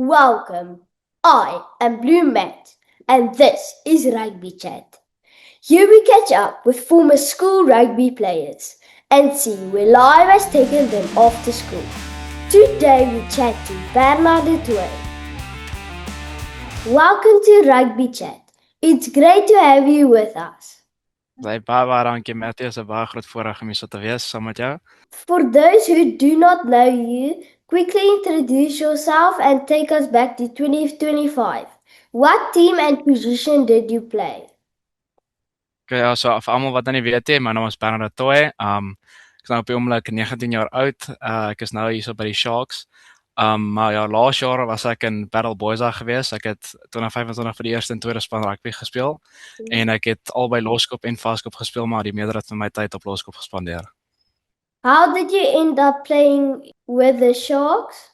Welcome. I am Blue Matt, and this is Rugby Chat. Here we catch up with former school rugby players and see where life has taken them after school. Today we chat to Bernard de Toey. Welcome to Rugby Chat. It's great to have you with us. Baie dankie Matthie, is 'n baie groot voorreg om hier so te wees saam met jou. For those who do not know you, quickly introduce yourself and take us back to 2025. What team and position did you play? Okay, ja, so vir almal wat nou nie weet nie, my naam is Bernard de Toey. Ek is nou op die oomblik 19 jaar oud. Ek is nou hier so by die Sharks. Maar ja, laas jaar was ek in Battle Boys gewees. Ek het 2025 vir die eerste en tweede span rugby gespeel en ek het albei loskop en vaskop gespeel, maar die meerderheid van my tyd op loskop gespandeer. How did you end up playing with the Sharks?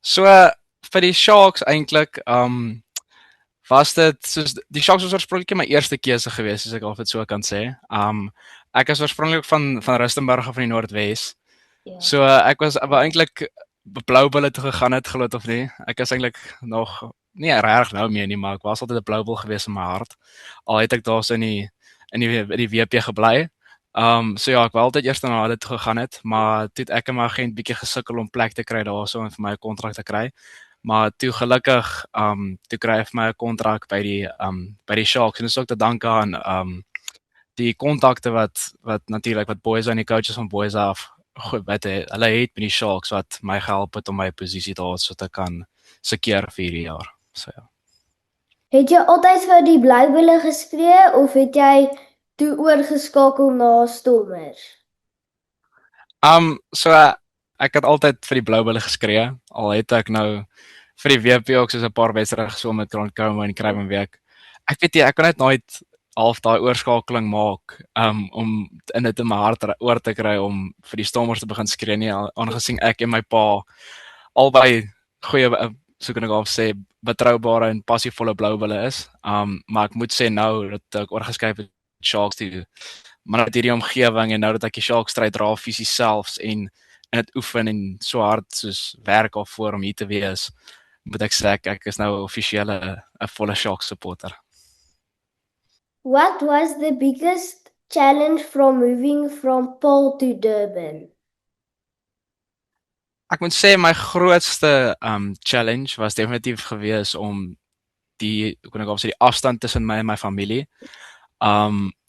So vir die Sharks eintlik, was dit soos die Sharks was oorspronklik my eerste keuse gewees, as ek al dit so kan sê. Ek is oorspronklik van Rustenburg af in die Noordwes. Yeah. So ek was eintlik Bloubulle toe gegaan het, glo dit of nie. Ek is eintlik nog nie reg nou meer nie, maar ek was altyd 'n Bloubull gewees in my hart. Al het ek daar so in die WP gebly. So ja, ek wou altyd eers na hulle toe gegaan het, maar toe het ek en my agent bietjie gesukkel om plek te kry daarso en vir my 'n kontrak te kry. Maar toe gelukkig toe kry hy vir my 'n kontrak by die Sharks en dis ook te danke aan die kontakte wat natuurlik wat boys en die coaches van boys af goed weet hulle het met die Sharks wat my gehelp het om my posisie daar so te kan sekeer vir hierdie jaar. So ja. Het jy altyd vir die Bloubulle geskree of het jy toe oorgeskakel na Stormers? So ek het altyd vir die Bloubulle geskree, al het ek nou vir die WP ook soos 'n paar wedstryde gespeel met Kronkome en Kruiwenweek. Ek weet jy, ek kan net nooit half daai oorskakeling maak om in dit in my hart oor te kry om vir die Stormers te begin skree nie, aangesien ek en my pa albei goeie so kan ek al sê betroubare en passievolle Bloubulle is. Maar ek moet sê nou dat ek oorgeskuif het Sharks toe, maar net hierdie omgewing en nou dat ek die Sharks stryd dra fisies selfs en dit oefen en so hard soos werk al voor om hier te wees, moet ek sê ek is nou offisieel 'n volle Sharks supporter. What was the biggest challenge from moving from Paarl to Durban? Ek moet sê my grootste challenge was definitief gewees om die afstand tussen my en my familie.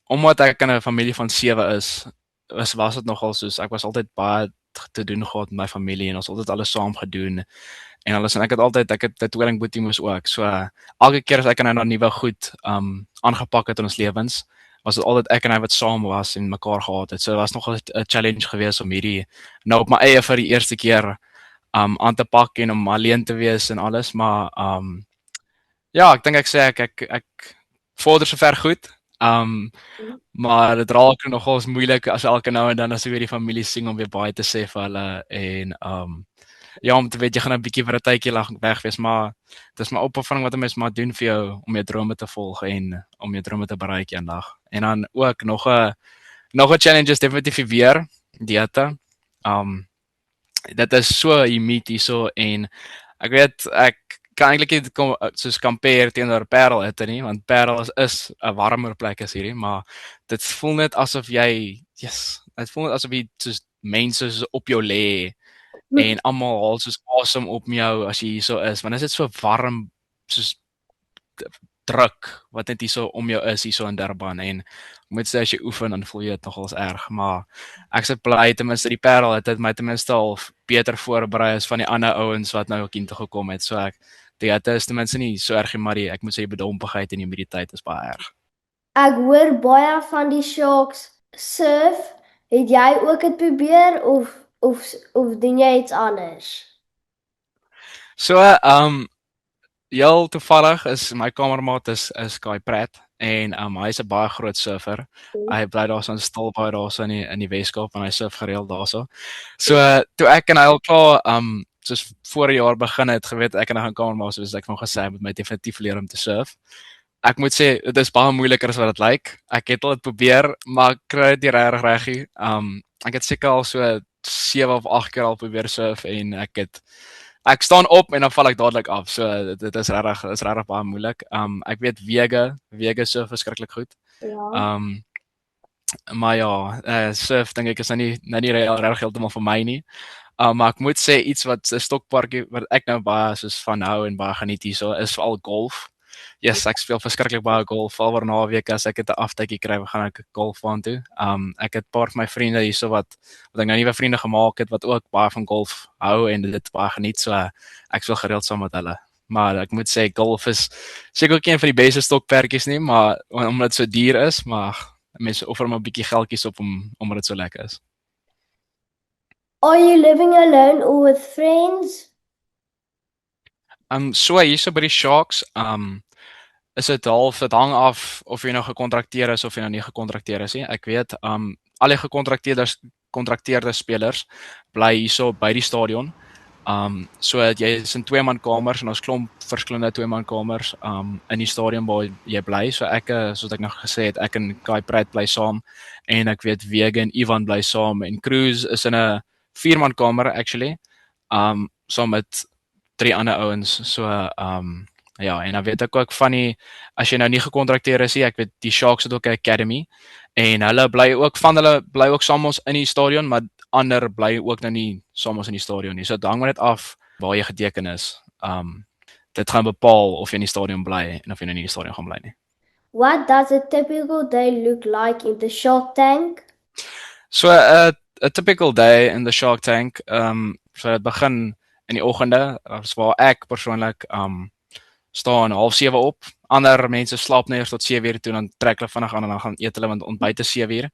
Omdat ek in 'n familie van 7 is, was dit nogal soos ek was altyd baie te doen gehad met my familie en ons altyd alles saam gedoen en alles en ek het 'n tweelingboetie moes ook. So elke keer as ek en hy na nuwe goed aangepak het in ons lewens, was dit altyd ek en hy wat saam was en mekaar gehad het. So dit was nogal 'n challenge gewees om hierdie nou op my eie vir die eerste keer aan te pak en om alleen te wees en alles, maar ja, ek dink ek sê ek vorder sover goed. Maar dit raak nogals moeilik as elke nou en dan as ek weer die familie sien om weer baie te sê vir hulle en ja, om te weet jy gaan 'n bietjie vir 'n tydjie weg wees, maar dis my opoffering wat 'n mens maar doen vir jou om jou drome te volg en om jou drome te bereik eendag. En dan ook nog 'n challenge is definitief weer diete. Dit is so humid hierso en ek weet ek kan eintlik nie soos compare teenoor Parel hitte nie, want Parel is 'n warmer plek as hierdie, maar dit voel net asof jy soos mense soos op jou lê en almal haal soos asem op jou as jy hierso is, want dit is so warm soos druk wat net hierso om jou is hierso in Durban en ek moet sê as jy oefen dan voel jy dit nogals erg, maar ek sê bly ten minste die Parel het my ten minste al beter voorberei as van die ander ouens wat nou ook hier toe gekom het. So dit is ten minste nie so erg nie, maar ek moet sê die bedompigheid en die humiditeit is baie erg. Ek hoor baie van die Sharks surf. Het jy ook dit probeer of doen jy iets anders? So heel toevallig is my kamermaat is Kai Pratt en hy's 'n baie groot surfer. Hy bly daarso in Stilbaai daarso in die Weskaap en hy surf gereeld daarso. So toe ek en hy al klaar soos voor die jaar begin het geweet ek en hy gaan kamermaat, soos ek van gesê het met my definitief leer om te surf. Ek moet sê dit is baie moeiliker as wat dit lyk. Ek het al dit probeer, maar ek kry dit nie reg nie. Ek het seker al so 7 of 8 keer al probeer surf en ek het Ek staan op en dan val ek dadelik af. So dit is regtig baie moeilik. Ek weet wege so verskriklik goed. Ja. Um maar ja, surf dink ek is nou nie reg heeltemal vir my nie. Maar ek moet sê iets wat 'n stokparkie wat ek nou baie soos van hou en baie geniet hierso is veral golf. Yes, ek speel verskriklik baie golf. Alwaar naweke as ek 'n aftydjie kry, gaan ek golfbaan toe. Ek het 'n paar van my vriende hierso wat ek nou nuwe vriende gemaak het wat ook baie van golf hou en dit baie geniet, so ek speel gereeld saam met hulle. Maar ek moet sê golf is seker ook een van die beste stokperdjies nie, maar omdat dit so duur is, maar mense offer maar 'n bietjie geldjies op omdat dit so lekker is. Are you living alone or with friends? So hierso by die Sharks, is dit hang af of jy nou gekontrakteer is of jy nou nie gekontrakteer is nie. Ek weet, al die gekontrakteerde spelers bly hierso by die stadion. So jy is in 2-man kamers en ons klomp verskillende 2-man kamers in die stadion waar jy bly. So ek soos ek nog gesê het, ek en Kai Pratt bly saam en ek weet Wege en Ivan bly saam en Cruz is in 'n 4-man kamer actually. Saam met 3 ander ouens. So ja, en dan weet ek ook van die as jy nou nie gekontrakteer is nie, ek weet die Sharks het ook 'n academy en hulle bly ook saam ons in die stadion, maar ander bly ook nou nie saam ons in die stadion nie. So dit hang maar net af waar jy geteken is. Dit gaan bepaal of jy in die stadion bly en of jy nou nie in die stadion gaan bly nie. What does a typical day look like in the Shark Tank? So 'n typical day in the Shark Tank, so dit begin in die oggende, waar ek persoonlik staan 6:30 op. Ander mense slaap net eers tot 7:00 toe, dan trek hulle vinnig aan en dan gaan eet hulle want ontbyt is 7:00.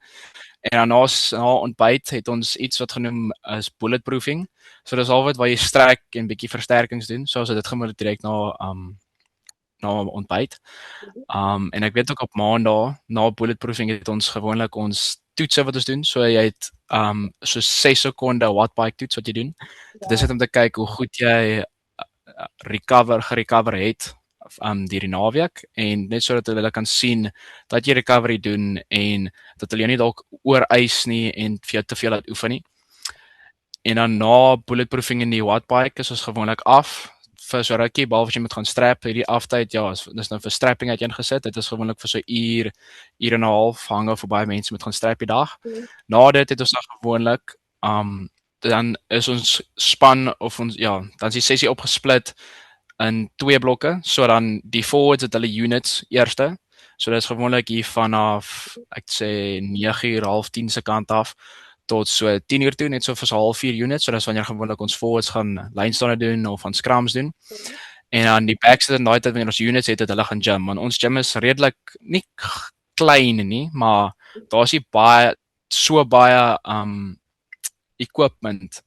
En dan na ontbyt het ons iets wat genoem is bulletproofing. So dis alwat waar jy strek en bietjie versterkings doen. So as dit gaan direk na ontbyt. En ek weet ook op maandag na bulletproofing het ons gewoonlik ons toetse wat ons doen. So jy het so 6 sekonde wattbike toets wat jy doen. Dit is net om te kyk hoe goed jy gerecover het deur die naweek en net sodat hulle kan sien dat jy recovery doen en dat hulle jou nie dalk ooreis nie en vir jou te veel laat oefen nie. En dan na bulletproofing in die wattbike is ons gewoonlik af vir so rukkie, behalwe as jy moet gaan strap. Hierdie aftyd, ja, dis nou vir strapping uit ingesit. Dit is gewoonlik vir so uur en 'n half, hang af vir baie mense moet gaan strap die dag. Na dit het ons dan gewoonlik dan is ons span of ons dan is die sessie opgesplit in 2 blokke. So dan die forwards het hulle units eerste. So dit is gewoonlik hier vanaf ek sê 9:30, 9:30 se kant af tot so 10:00 toe, net so vir so 0.5 units. So dis wanneer gewoonlik ons forwards gaan lynestande doen of van scrums doen. En dan die backs het daai tyd wanneer ons units het hulle gaan gym. Want ons gym is redelik nie klein nie, maar daar's nie baie equipment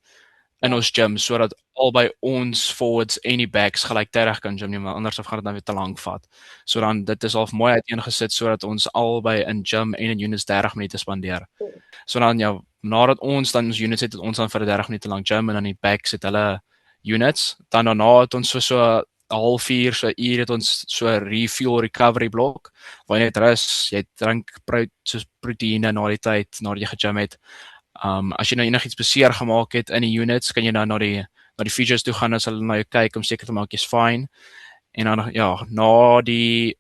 in ons gym sodat albei ons forwards en die backs gelyktydig kan gym nie, maar anders gaan dit dan weer te lank vat. So dan dit is half mooi uiteengesit sodat ons albei in gym en in units 30 minute spandeer. So dan nadat ons dan ons units het ons dan vir 30 minute lank gym en dan die backs het hulle units. Dan daarna het ons so 0.5 so uur het ons so 'n refuel recovery blok waar jy net rus, jy drink soos proteïene na die tyd nadat jy gegym het. As jy nou enigiets beseer gemaak het in die units, kan jy nou na die features toe gaan as hulle na jou kyk om seker te maak jy's fine. En dan na die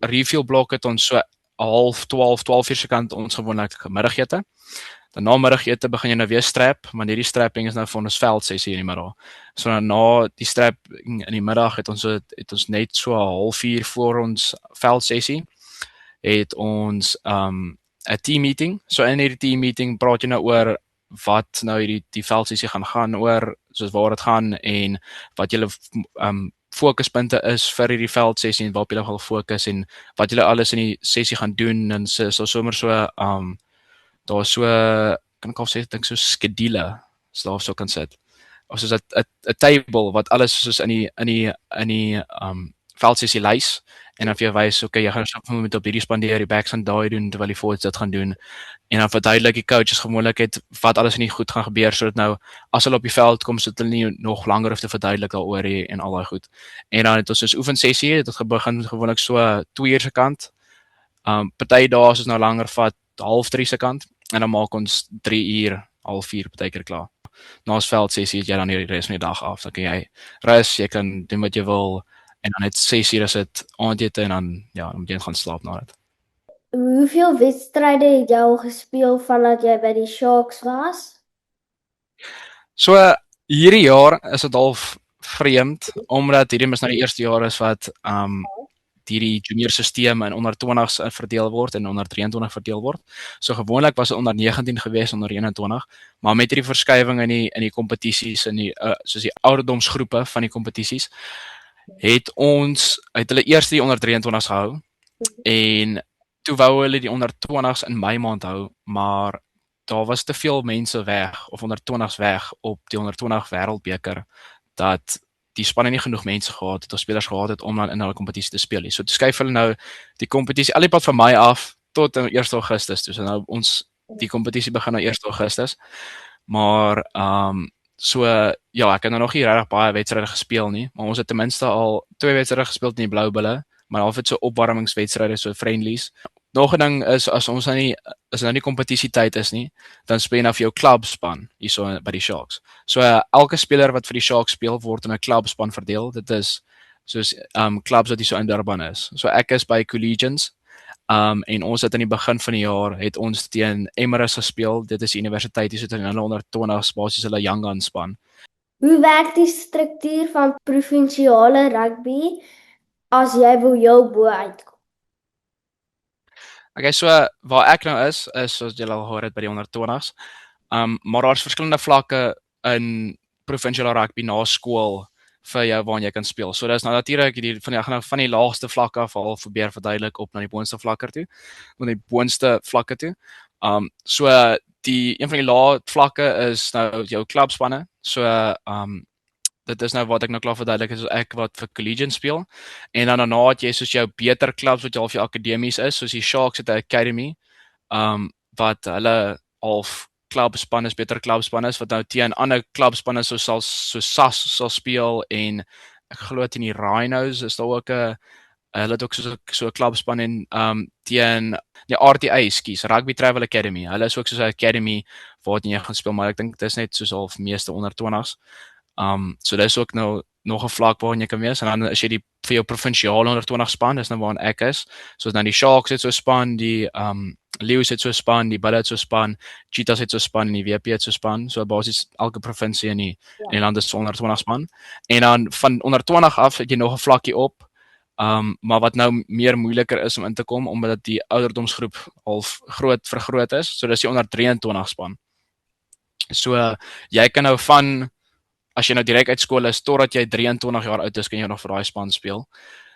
refuel blok het ons so 11:30 se kant ons gewoonlik middagete. Dan na middagete begin jy nou weer strap, want hierdie strapping is nou vir ons veldsessie in die middag. So dan na die strapping in die middag het ons net so 3:30 voor ons veldsessie het ons 'n team meeting. So in hierdie team meeting praat jy nou oor wat nou die veldsessie gaan oor, soos waar dit gaan en wat julle fokuspunte is vir hierdie veldsessie en waarop julle gaan fokus en wat julle alles in die sessie gaan doen en so sommer so daar's so kan ek al sê dink so skedule slaaf so kan sit. Of soos 'n table wat alles soos in die veldsessie lys en dan vir jou wys okay jy gaan stap met op hierdie spandeer, die backs gaan daai doen terwyl die forwards dit gaan doen. En dan verduidelik die coaches gewoonlik het wat alles nie goed gaan gebeur sodat nou as hulle op die veld kom sodat hulle nie nog langer hoef te verduidelik daaroor en al daai goed. En dan het ons soos oefensessie, dit begin gewoonlik so 2 uur se kant. Party dae is nou langer vat 2:30 se kant en dan maak ons 3 uur, 3:30 partykeer klaar. na ons veldsessie het jy dan die res van die dag af. Dan kan jy rus, jy kan doen wat jy wil en dan net 6 uur is dit aandete en dan ja, dan moet jy gaan slaap na dit. Hoeveel wedstryde het jy al gespeel vandat jy by die Sharks was? So hierdie jaar is dit half vreemd omdat hierdie mis nou die eerste jaar is wat hierdie junior stelsel in onder 20s verdeel word en onder 23 verdeel word. So gewoonlik was dit onder 19 gewees onder 21, maar met hierdie verskywing in die kompetisies in die soos die ouderdomsgroepe van die kompetisies het hulle eers die onder 23s gehou en toe wou hulle die onder 20s in Mei maand hou, maar daar was te veel mense weg of onder 20s weg op die onder 20 wêreldbeker dat die spanne nie genoeg mense gehad het of spelers gehad het om dan in hulle kompetisie te speel nie. So toe skuif hulle nou die kompetisie al die pad van Mei af tot 1 Augustus. So nou die kompetisie begin nou 1 Augustus. Maar so ja, ek het nou nog nie regtig baie wedstryde gespeel nie, maar ons het ten minste al 2 wedstryde gespeel in die Blou Bulle, maar half het so opwarmingswedstryde, so friendlies. Nog 'n ding is as ons nou nie kompetisietyd is nie, dan speel jy nou vir jou klubspan hierso by die Sharks. So elke speler wat vir die Sharks speel word in 'n klubspan verdeel. Dit is soos clubs wat hier so in Durban is. So ek is by Collegians. En ons het in die begin van die jaar het ons teen Emirates gespeel. Dit is die universiteit hier so teen hulle onder 20 basies hulle young gun span. Hoe werk die struktuur van provinsiale rugby as jy wil jou bo uitkom? Okay, so waar ek nou is soos julle al gehoor het by die onder 20s. Maar daar's verskillende vlakke in provinciale rugby na skool vir jou waar jy kan speel. So dis nou natuurlik van die laagste vlakke af al probeer verduidelik op na die boonste vlakke toe. Van die boonste vlakke toe. So een van die lae vlakke is nou jou klubspanne. So dit is nou wat ek nou klaar verduidelik het, so ek wat vir Collegians speel. En dan daarna het jy soos jou beter klubs wat jy al vir akademies is, soos die Sharks het 'n academy, wat hulle half klubspanne is, beter klubspanne is wat nou teen ander klubspanne so SAS sal speel en ek glo teen die Rhinos is daar ook 'n hulle het ook so 'n klubspan en teen die RTA, Rugby Travel Academy. Hulle is ook soos 'n academy waar jy gaan speel, maar ek dink dit is net soos half meeste onder 20s. So dis ook nou nog 'n vlak waarin jy kan wees en dan as jy vir jou provinsiale onder 20 span, dis nou waarin ek is. So nou die Sharks het so 'n span, die Leeu's het so 'n span, die Bulls het so 'n span, Cheetahs het so 'n span en die WP het so 'n span. So basies elke provinsie in die land is so onder 20 span. En dan van onder 20 af het jy nog 'n vlakkie op. Maar wat nou meer moeiliker is om in te kom omdat die ouderdomsgroep half vergroot is. So dis die onder 23 span. So jy kan nou as jy nou direk uit skool is totdat jy 23 jaar oud is, kan jy nog vir daai span speel.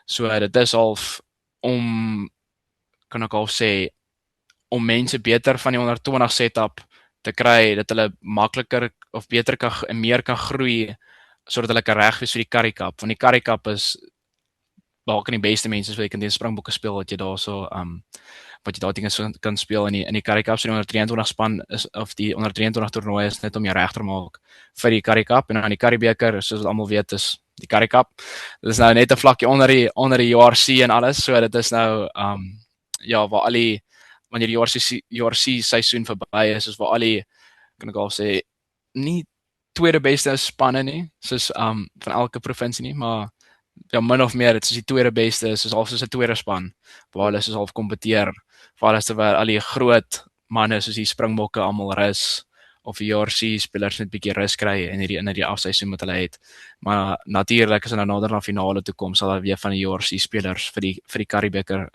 So dit is half kan ek al sê om mense beter van die onder 20 setup te kry dat hulle makliker of beter en meer kan groei sodat hulle kan reg wees vir die Currie Cup. Want die Currie Cup is daar kan die beste mense wat jy kan teen Springbokke speel wat jy daarso wat jy daar teen kan speel in die Currie Cup. So die onder 23 span is of die onder 23 toernooi is net om jou reg te maak vir die Currie Cup en dan die Currie beker soos wat almal weet is die Currie Cup. Dit is nou net 'n vlakkie onder die URC en alles. So dit is nou ja, waar al die wanneer die URC seisoen verby is waar al die kan ek al sê nie tweede beste spanne nie, soos van elke provinsie nie, maar ja, min of meer, dit is die tweede beste, soos half soos 'n tweede span, waar hulle soos half kompeteer, waar hulle terwyl al die groot manne soos die Springbokke almal rus, of die JRC spelers net bietjie rus kry in die afseisoen wat hulle het. Maar natuurlik as hulle nou nader na finale toe kom, sal hulle weer van die JRC spelers vir die Currie beker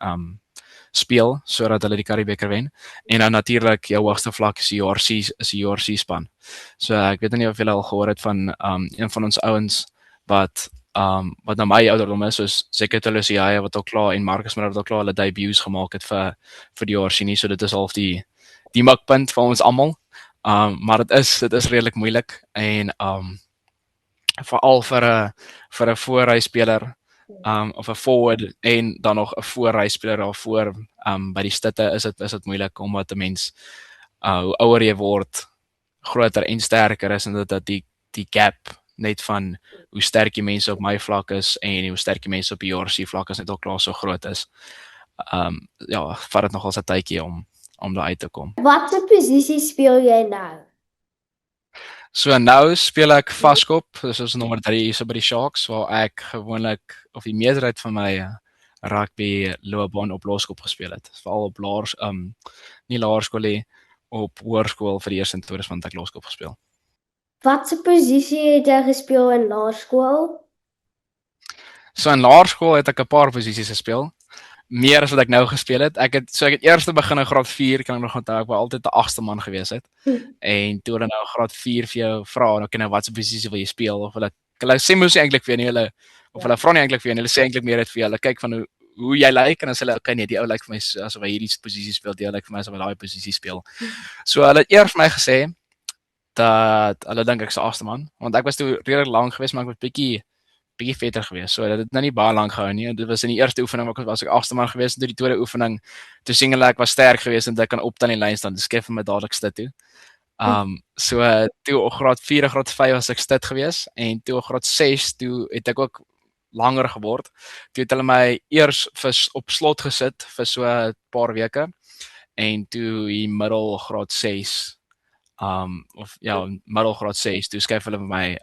speel sodat hulle die Currie beker wen. En dan natuurlik jou hoogste vlak is die JRC span. So ek weet nie of julle al gehoor het van een van ons ouens wat na my ouderdom is, soos Zekete Luciaia wat al klaar en Marcus Miller wat al klaar hulle debuts gemaak het vir die JRC nie. So dit is half die mikpunt vir ons almal. Maar dit is redelik moeilik en veral vir 'n voorryspeler of 'n forward en dan nog 'n voorryspeler daarvoor by die stitte is dit moeilik omdat 'n mens hoe ouer jy word groter en sterker is en dat die gap net van hoe sterk die mense op my vlak is en hoe sterk die mense op die JRC vlak is net al klaar so groot is. Ja, vat dit nogal 'n tydjie om daar uit te kom. Watse posisie speel jy nou? So nou speel ek vaskop, dis ons nommer 3 hier so by die Sharks waar ek gewoonlik of die meerderheid van my rugby loopbaan op laerskool gespeel het. Veral op nie laerskool nie, op hoërskool vir die eerste en tweede span het ek laerskool gespeel. Watse posisie het jy gespeel in laerskool? So in laerskool het ek 'n paar posisies gespeel. Meer as wat ek nou gespeel het. Ek het eers begin in graad 4, kan ek nog onthou, ek wou altyd 'n 8ste man gewees het. En toe hulle nou graad 4 vir jou vra, nou ken watse posisie wil jy speel of hulle sê mos eintlik vir jou nie hulle vra nie eintlik vir jou, hulle sê eintlik meer net vir jou. Hulle kyk van hoe jy lyk en dan sê hulle okay nee, die ou lyk vir my asof hy hierdie posisie speel, die ou lyk vir my asof hy daai posisie speel. So hulle het eers vir my gesê dat hulle dink ek's 'n 8ste man, want ek was toe redelik lank geweest, maar ek was bietjie vetter geweest. So dit het nou nie baie lank gehou nie. Dit was in die eerste oefening was ek 8ste man geweest en toe die tweede oefening toe sien hulle ek was sterk geweest en ek kan optel in die lyn staan. Dis skep vir my dadelik stit toe. So toe op graad 4 en graad 5 was ek stit geweest en toe op graad 6 toe het ek ook langer geword. Toe het hulle my eers op slot gesit vir so 'n paar weke en toe in middelgraad 6 middelgraad 6 toe skuif hulle vir my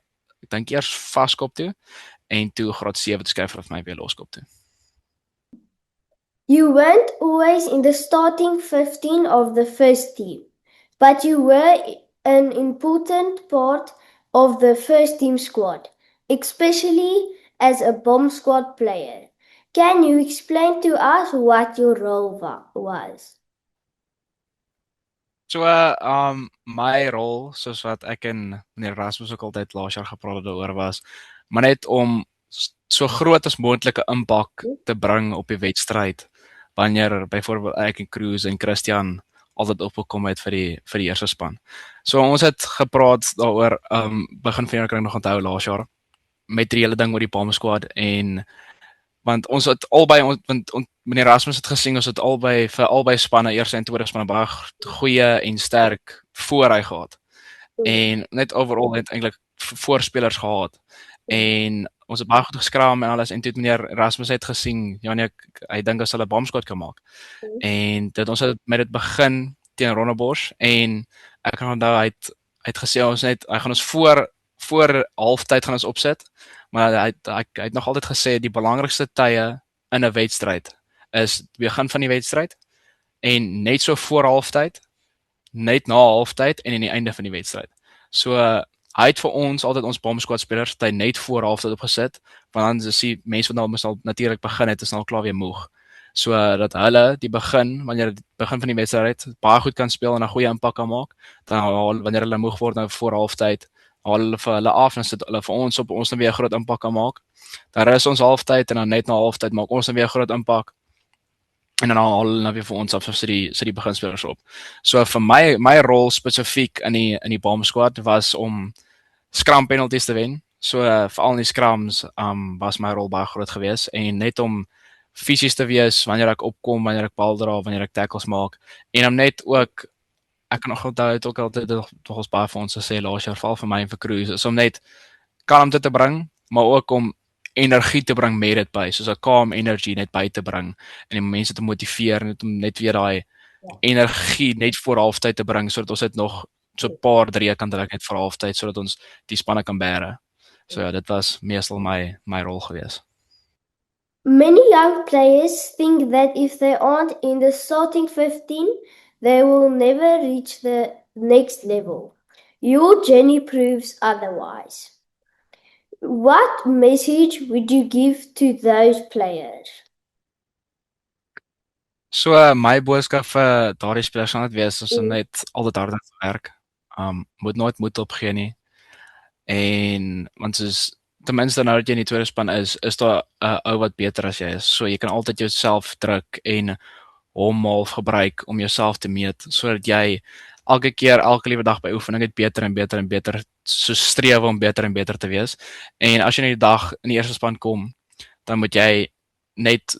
ek dink eers vaskop toe en toe graad 7 toe skuif hulle vir my weer laerskool toe. You weren't always in the starting 15 of the first team, but you were an important part of the first team squad, especially as a bomb squad player. Can you explain to us what your role was? So my rol soos wat ek en meneer Rasmus ook altyd laas jaar gepraat het daaroor was, maar net om so groot as moontlike impak te bring op die wedstryd wanneer byvoorbeeld ek en Cruz en Christian altyd opgekom het vir die eerste span. So ons het gepraat daaroor begin van jaar kan ek nog onthou laas jaar met die hele ding oor die Bomb Squad en want ons het albei meneer Rasmus het gesien ons het albei vir albei spanne eerste en tweede spanne baie goeie en sterk voorry gehad. En net overall het eintlik voorspelers gehad. En ons het baie goed geskraam en alles en toe het meneer Rasmus het gesien Janie hy dink as hulle 'n bomb squad kan maak. En dit ons het met dit begin teen Rondebosch en ek kan onthou hy het gesê ons net hy gaan ons voor halftyd gaan ons opsit. Maar hy het nog altyd gesê die belangrikste tye in 'n wedstryd is die begin van die wedstryd en net so voor halftyd, net na halftyd en in die einde van die wedstryd. So hy het vir ons altyd ons bomb squad spelers net voor halftyd opgesit, want dan is die mense wat nou natuurlik begin het is nou klaar weer moeg. So dat hulle wanneer die begin van die wedstryd baie goed kan speel en 'n goeie impak kan maak, dan wanneer hulle moeg word nou voor halftyd haal hulle vir hulle af en sit hulle vir ons op ons dan weer 'n groot impak kan maak. Dan is ons halftyd en dan net na halftyd maak ons dan weer 'n groot impak. En dan haal hulle weer vir ons af sit die beginspelers op. So vir my rol spesifiek in die bomb squad was om scrum penalties te wen. So veral in die scrums was my rol baie groot geweest en net om fisies te wees wanneer ek opkom, wanneer ek bal dra, wanneer ek tackles maak en om net ook ek kan nog onthou het ook altyd tog ons baie vir ons gesê laas jaar val vir my en vir Cruz is om net kalmte te bring, maar ook om energie te bring met dit by, soos 'n calm energy net by te bring en die mense te motiveer en om net weer daai energie net voor halftyd te bring sodat ons dit nog so 'n paar drie kan trek net vir halftyd sodat ons die spanne kan bære. So ja, dit was meestal my rol geweest. Many young players think that if they aren't in the starting 15, they will never reach the next level. Your journey proves otherwise. What message would you give to those players? So my boodskap vir daardie spelers gaan dit wees ons net altyd hard werk. Moet nooit moed opgee nie. En want soos ten minste nou dat jy in die tweede span is daar 'n ou wat beter as jy is. So jy kan altyd jouself druk en hom half gebruik om jouself te meet sodat jy elke liewe dag by oefening het beter en beter en beter so streef om beter en beter te wees. En as jy in die dag in die eerste span kom, dan moet jy net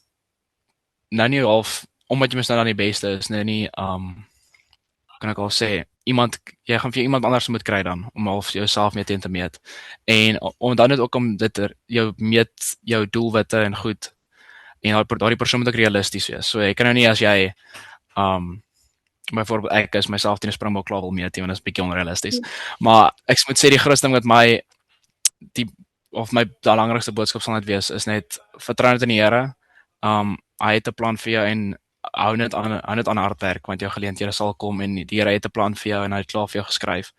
nou nie half omdat jy mos nou dan die beste is, nou nie kan ek al sê jy gaan vir iemand anders moet kry dan om half jouself mee te meet. En om dan net ook om dit jou doelwitte en goed en daardie persoon moet ook realisties wees. So jy kan nou nie as jy byvoorbeeld ek is myself teen 'n Springbok klaar wil meeteen, want dit is bietjie onrealisties. Maar ek moet sê die grootste ding wat die my belangrikste boodskap sal net wees is net vertrou net in die Here. Hy het 'n plan vir jou en hou net aan hard werk want jou geleenthede sal kom en die Here het 'n plan vir jou en hy het klaar vir jou geskryf.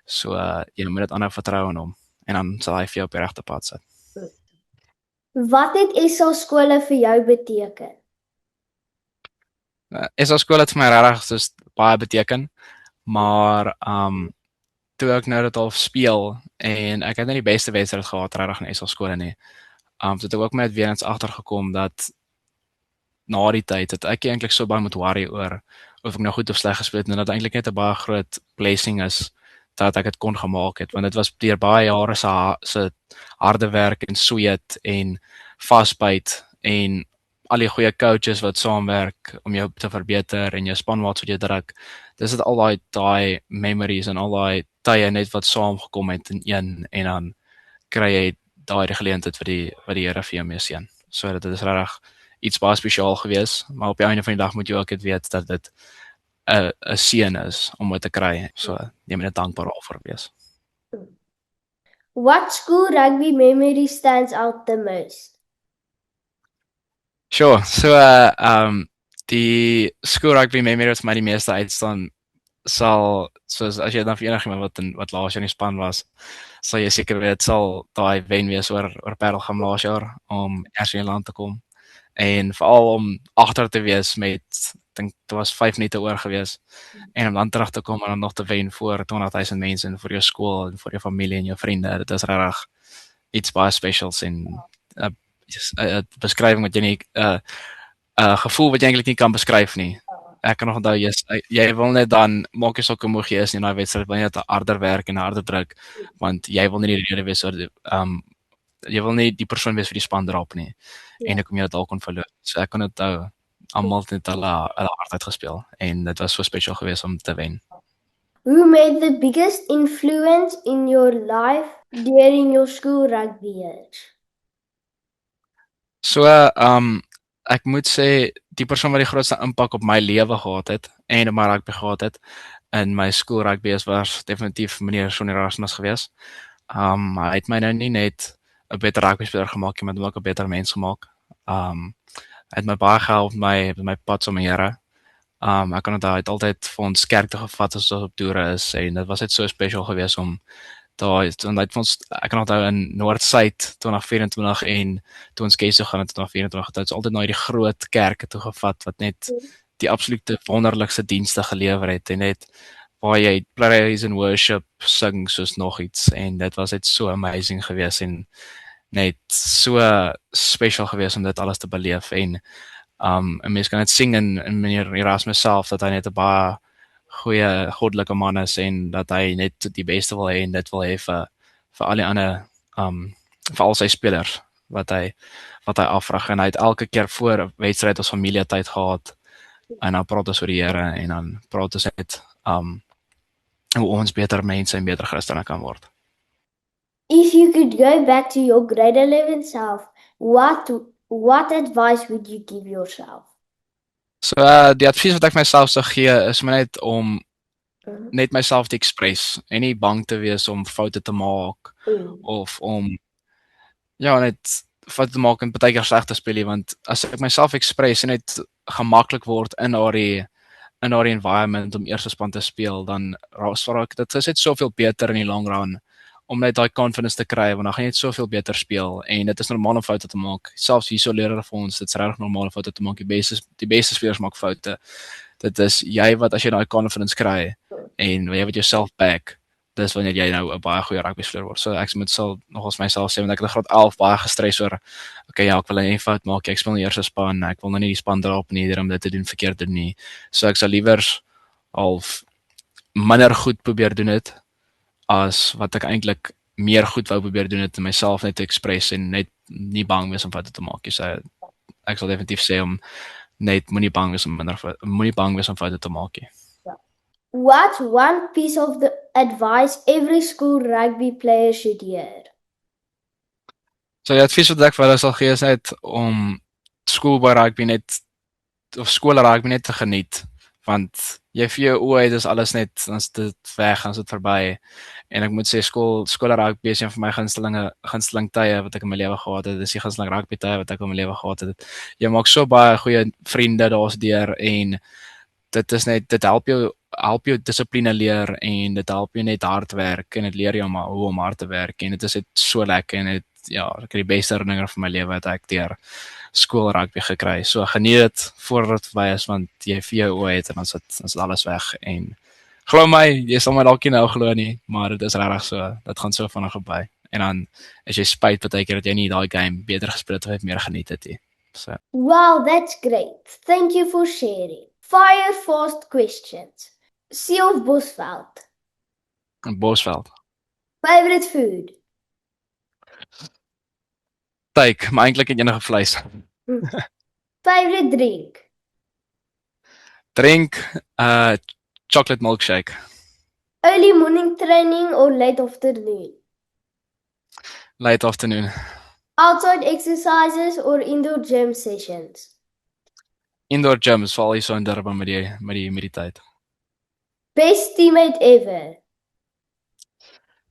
So jy moet net aanhou vertrou in hom en dan sal hy vir jou op die regte pad sit. Wat het SA skole vir jou beteken? SA skool het vir my regtig soos baie beteken, maar toe ek nou dit al speel en ek het nie die beste wedstryd gehad regtig in SA skole nie. Toe het ek ook met weer eens agtergekom dat na die tyd het ek eintlik so baie moet worry oor of ek nou goed of sleg gespeel het en dat eintlik net 'n baie groot blessing is dat ek dit kon gemaak het want dit was deur baie jare se harde werk en sweet en vasbyt en al die goeie coaches wat saamwerk om jou te verbeter en jou spanmaats wat jy druk. Dis dit al daai memories en al daai tye net wat saamgekom het in een en dan kry jy daai geleentheid wat die Here vir jou mee seën. So dit is regtig iets baie spesiaal gewees, maar op die einde van die dag moet jy ook weet dat dit 'n seën is om dit te kry. So jy moet net dankbaar daarvoor wees. What school rugby memory stands out the most? Sure. So die school rugby memory wat my die meeste uitstaan sal soos as jy dan vir enigiemand wat laas jaar in die span was, sal jy seker weet sal daai wen wees oor Parelgem laas jaar om eers in die land te kom. En veral om agter te wees met dink dit was 5 minute oor gewees en om dan terug te kom en dan nog te wen voor 20,000 mense en vir jou skool en vir jou familie en jou vriende. Dit is regtig iets baie specials en 'n beskrywing wat jy nie 'n gevoel wat jy eintlik nie kan beskryf nie. Ek kan nog onthou jy wil net dan maak jy sulke moeg jy is in daai wedstryd wanneer jy harder werk en harder druk want jy wil nie die rede wees oor jy wil nie die persoon wees vir die span drop nie en ek kom jy dit al kon verloor. So ek kon dit almal het hulle hard uitgespeel en dit was so spesiaal geweest om te wen. Who made the biggest influence in your life during your school rugby years? So ek moet sê die persoon wat die grootste impak op my lewe gehad het en op my rugby gehad het in my skool rugby was definitief meneer Sonny Erasmus geweest. Hy het my nou nie net 'n beter rugby speler gemaak nie, maar ook 'n beter mens gemaak. Hy het my baie gehelp met my pad saam met die Here. Ek kan onthou hy het altyd vir ons kerk toe gevat as ons op toere is en dit was net so spesiaal geweest om daai toen hy ons ek kan onthou in Noord-Suid 2024 en toe ons keuse gaan in 2024 het ons altyd na hierdie groot kerke toe gevat wat net die absolute wonderlikste dienste gelewer het en net waar jy praise and worship sing soos nog iets en dit was net so amazing geweest en net so special geweest om dit alles te beleef en 'n mens kan net sien in meneer Erasmus self dat hy net 'n baie goeie goddelike man is en dat hy net die beste wil hê en dit wil hê vir al die ander vir al sy spelers wat hy afvraag en hy het elke keer voor 'n wedstryd ons familietyd gehad en dan praat ons oor die Here en dan praat ons net hoe ons beter mense en beter Christene kan word. If you could go back to your grade 11 self, what advice would you give yourself? So die advies wat ek myself sou gee is maar net om net myself te express en nie bang te wees om foute te maak of om net foute te maak en baie keer sleg te speel want as ek myself express en net gemaklik word in daardie environment om eerste span te speel dan raak ek dit is net soveel beter in die long run om net daai confidence te kry want dan gaan jy net soveel beter speel en dit is normaal om foute te maak. Selfs hier so leer hulle vir ons dit is regtig normaal om foute te maak. Die beste spelers maak foute. Dit is jy wat as jy daai confidence kry en jy wat jouself back, dis wanneer jy nou 'n baie goeie rugby speler word. So ek moet sal nogals myself sê want ek het in graad 11 baie gestres oor okay ja, ek wil nie fout maak. Ek speel in die eerste span. Ek wil nou nie die span drop nie om dit te doen verkeerd doen nie. So ek sal liewer half minder goed probeer doen dit as wat ek eintlik meer goed wou probeer doen het en myself net te express en net nie bang wees om foute te maak. So ek sal definitief sê om net moenie bang wees om foute te maak nie. What's one piece of the advice every school rugby player should hear? So die advies wat ek vir hulle sal gee is net om skool rugby net te geniet want jy vir jou oë het is alles net dan's dit weg, dan's dit verby. En ek moet sê skool rugby is een van my gunsteling tye wat ek in my lewe gehad het. Dis die gunsteling rugby tye wat ek in my lewe gehad het. Jy maak so baie goeie vriende daardeur en dit help jou dissipline leer en dit help jou net hard werk en dit leer jou maar hoe om hard te werk en dit is net so lekker en ek het die beste herinneringe van my lewe wat ek deur skool rugby gekry. So geniet dit voordat dit verby is want jy vir jou oë het en dan is alles weg en glo my, jy sal my dalk nie nou glo nie, maar dit is regtig so. Dit gaan so vinnig verby. En dan as jy spyt partykeer dat jy nie daai game beter gespeel het of meer geniet het nie. So. Wow, that's great. Thank you for sharing. Fire fast questions. Sea of Bosveld? In Bosveld. Favorite food? Steak, maar eintlik enige vleis. Favorite drink? Drink chocolate milkshake. Early morning training or late afternoon? Late afternoon. Outside exercises or indoor gym sessions? Indoor gyms, veral hier so in Durban met die tyd. Best teammate ever?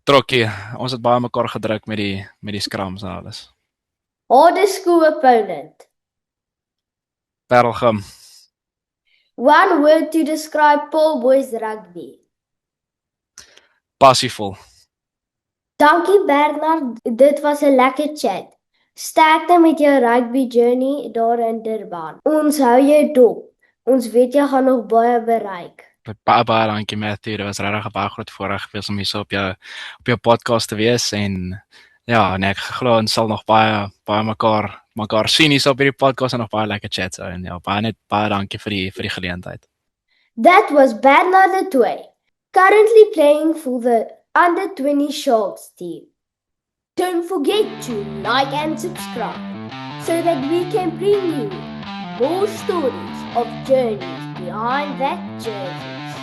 Trokkie, ons het baie mekaar gedruk met die scrums en alles. Hardest school opponent? Parelgem. One word to describe Paul Boys rugby. Passievol. Dankie Bernard, dit was 'n lekker chat. Sterkte met jou rugby journey daar in Durban. Ons hou jou dop. Ons weet jy gaan nog baie bereik. Baie dankie Matthew, dit was regtig 'n baie groot voorreg gewees om hier so op jou podcast te wees en ja, en ek glo ons sal nog baie mekaar sien hier so op hierdie podcast en nog baie lekker chats en ja, baie dankie vir die geleentheid. That was Bernard de Toey, currently playing for the under 20 Sharks team. Don't forget to like and subscribe so that we can bring you more stories of journeys behind that jersey.